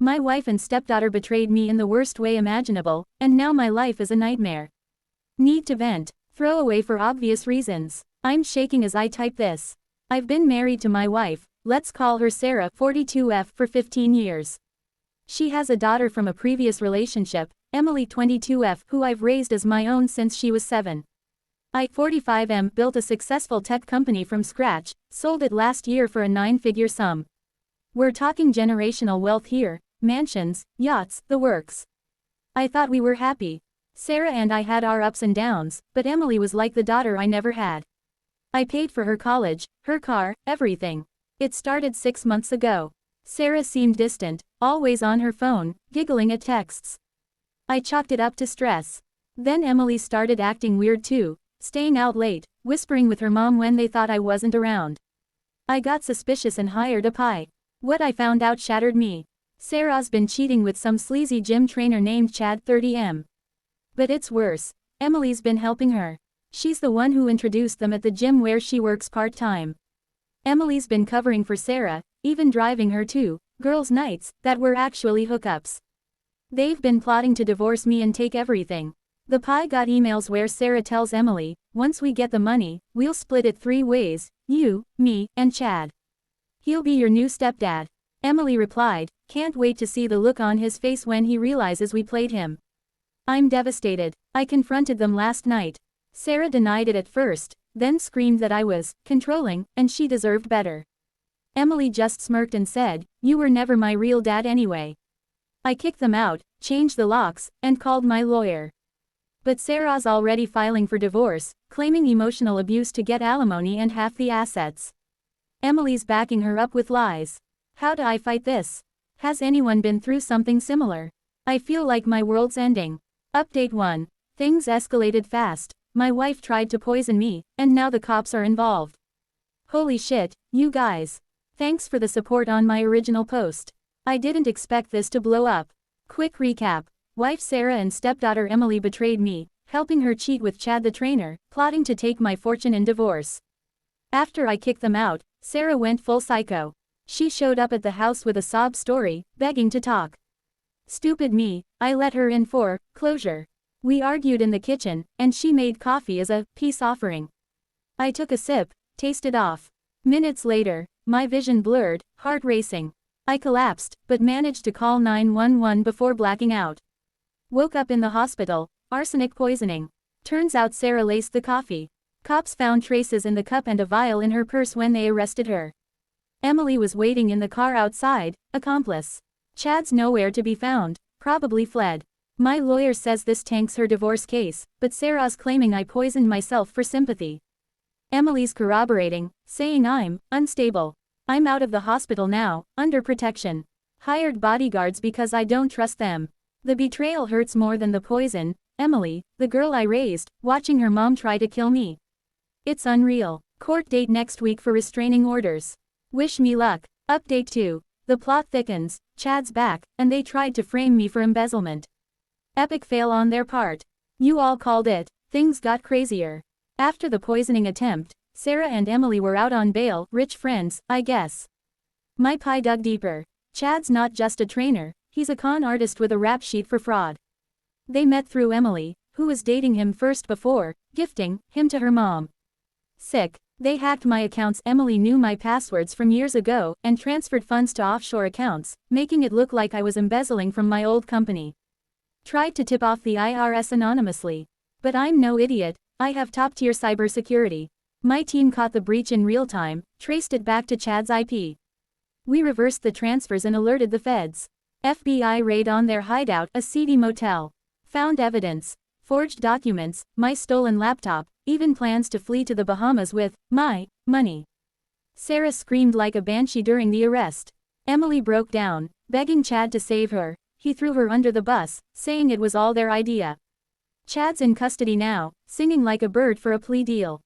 My wife and stepdaughter betrayed me in the worst way imaginable, and now my life is a nightmare. Need to vent. Throw away for obvious reasons. I'm shaking as I type this. I've been married to my wife, let's call her Sarah, 42F, for 15 years. She has a daughter from a previous relationship, Emily, 22F, who I've raised as my own since she was 7. I, 45M, built a successful tech company from scratch, sold it last year for a 9-figure sum. We're talking generational wealth here, mansions, yachts, the works. I thought we were happy. Sarah and I had our ups and downs, but Emily was like the daughter I never had. I paid for her college, her car, everything. It started 6 months ago. Sarah seemed distant, always on her phone, giggling at texts. I chalked it up to stress. Then Emily started acting weird too, staying out late, whispering with her mom when they thought I wasn't around. I got suspicious and hired a PI. What I found out shattered me. Sarah's been cheating with some sleazy gym trainer named Chad, 30M. But it's worse. Emily's been helping her. She's the one who introduced them at the gym where she works part-time. Emily's been covering for Sarah, even driving her to girls' nights that were actually hookups. They've been plotting to divorce me and take everything. The PI got emails where Sarah tells Emily, once we get the money, we'll split it 3 ways, you, me, and Chad. He'll be your new stepdad. Emily replied, can't wait to see the look on his face when he realizes we played him. I'm devastated. I confronted them last night. Sarah denied it at first, then screamed that I was controlling, and she deserved better. Emily just smirked and said, you were never my real dad anyway. I kicked them out, changed the locks, and called my lawyer. But Sarah's already filing for divorce, claiming emotional abuse to get alimony and half the assets. Emily's backing her up with lies. How do I fight this? Has anyone been through something similar? I feel like my world's ending. Update 1. Things escalated fast. My wife tried to poison me, and now the cops are involved. Holy shit, you guys. Thanks for the support on my original post. I didn't expect this to blow up. Quick recap. Wife Sarah and stepdaughter Emily betrayed me, helping her cheat with Chad the trainer, plotting to take my fortune in divorce. After I kicked them out, Sarah went full psycho. She showed up at the house with a sob story, begging to talk. Stupid me, I let her in for closure. We argued in the kitchen, and she made coffee as a peace offering. I took a sip, tasted off. Minutes later, my vision blurred, heart racing. I collapsed, but managed to call 911 before blacking out. Woke up in the hospital, arsenic poisoning. Turns out Sarah laced the coffee. Cops found traces in the cup and a vial in her purse when they arrested her. Emily was waiting in the car outside, accomplice. Chad's nowhere to be found, probably fled. My lawyer says this tanks her divorce case, but Sarah's claiming I poisoned myself for sympathy. Emily's corroborating, saying I'm unstable. I'm out of the hospital now, under protection. Hired bodyguards because I don't trust them. The betrayal hurts more than the poison. Emily, the girl I raised, watching her mom try to kill me. It's unreal. Court date next week for restraining orders. Wish me luck. Update 2. The plot thickens, Chad's back, and they tried to frame me for embezzlement. Epic fail on their part. You all called it. Things got crazier. After the poisoning attempt, Sarah and Emily were out on bail, rich friends, I guess. My PI dug deeper. Chad's not just a trainer, he's a con artist with a rap sheet for fraud. They met through Emily, who was dating him first before gifting him to her mom. Sick. They hacked my accounts. Emily knew my passwords from years ago and transferred funds to offshore accounts, making it look like I was embezzling from my old company. Tried to tip off the IRS anonymously. But I'm no idiot, I have top-tier cybersecurity. My team caught the breach in real time, traced it back to Chad's IP. We reversed the transfers and alerted the feds. FBI raid on their hideout, a seedy motel. Found evidence. Forged documents, my stolen laptop, even plans to flee to the Bahamas with my money. Sarah screamed like a banshee during the arrest. Emily broke down, begging Chad to save her. He threw her under the bus, saying it was all their idea. Chad's in custody now, singing like a bird for a plea deal.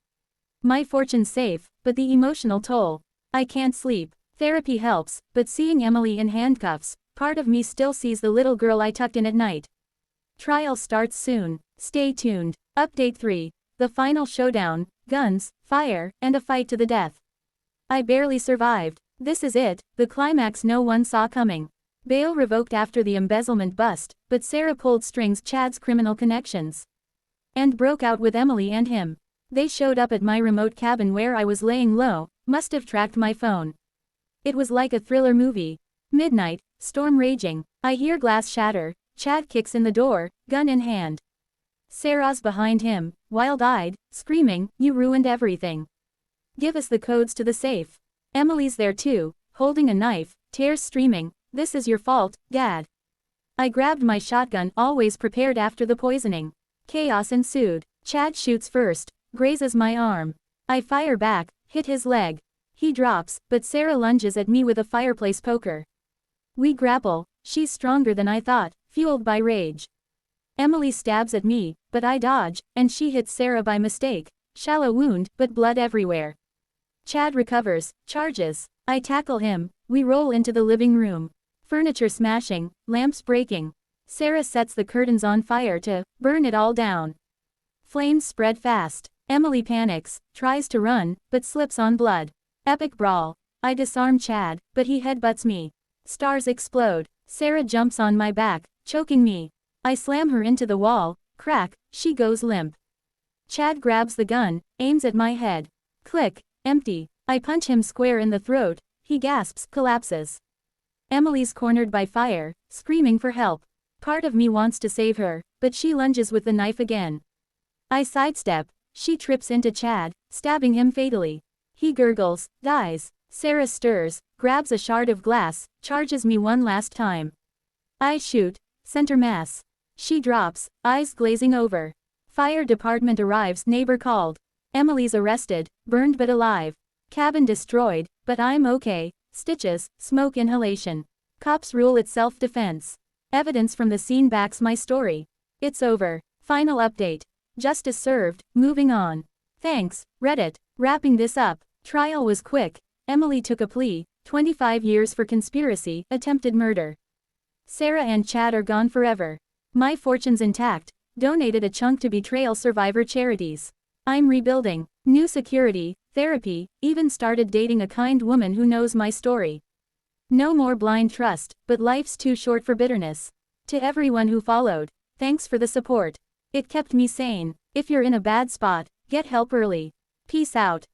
My fortune's safe, but the emotional toll. I can't sleep. Therapy helps, but seeing Emily in handcuffs, part of me still sees the little girl I tucked in at night. Trial starts soon. Stay tuned. Update 3. The final showdown, guns, fire, and a fight to the death. I barely survived. This is it, the climax no one saw coming. Bail revoked after the embezzlement bust, but Sarah pulled strings Chad's criminal connections. And broke out with Emily and him. They showed up at my remote cabin where I was laying low, must have tracked my phone. It was like a thriller movie. Midnight, storm raging, I hear glass shatter, Chad kicks in the door, gun in hand. Sarah's behind him, wild-eyed, screaming, "You ruined everything. Give us the codes to the safe." Emily's there too, holding a knife, tears streaming. "This is your fault, Dad." I grabbed my shotgun, always prepared after the poisoning. Chaos ensued. Chad shoots first, grazes my arm. I fire back, hit his leg. He drops, but Sarah lunges at me with a fireplace poker. We grapple, she's stronger than I thought, fueled by rage. Emily stabs at me, but I dodge, and she hits Sarah by mistake. Shallow wound, but blood everywhere. Chad recovers, charges. I tackle him, we roll into the living room. Furniture smashing, lamps breaking. Sarah sets the curtains on fire to burn it all down. Flames spread fast. Emily panics, tries to run, but slips on blood. Epic brawl. I disarm Chad, but he headbutts me. Stars explode. Sarah jumps on my back, choking me. I slam her into the wall, crack, she goes limp. Chad grabs the gun, aims at my head. Click, empty. I punch him square in the throat, he gasps, collapses. Emily's cornered by fire, screaming for help. Part of me wants to save her, but she lunges with the knife again. I sidestep, she trips into Chad, stabbing him fatally. He gurgles, dies. Sarah stirs, grabs a shard of glass, charges me one last time. I shoot, center mass. She drops, eyes glazing over. Fire department arrives, neighbor called. Emily's arrested, burned but alive. Cabin destroyed, but I'm okay. Stitches, smoke inhalation. Cops rule it's self-defense. Evidence from the scene backs my story. It's over. Final update. Justice served, moving on. Thanks, Reddit. Wrapping this up. Trial was quick. Emily took a plea, 25 years for conspiracy, attempted murder. Sarah and Chad are gone forever. My fortune's intact. Donated a chunk to betrayal survivor charities. I'm rebuilding. New security, therapy, even started dating a kind woman who knows my story. No more blind trust, but life's too short for bitterness. To everyone who followed, thanks for the support. It kept me sane. If you're in a bad spot, get help early. Peace out.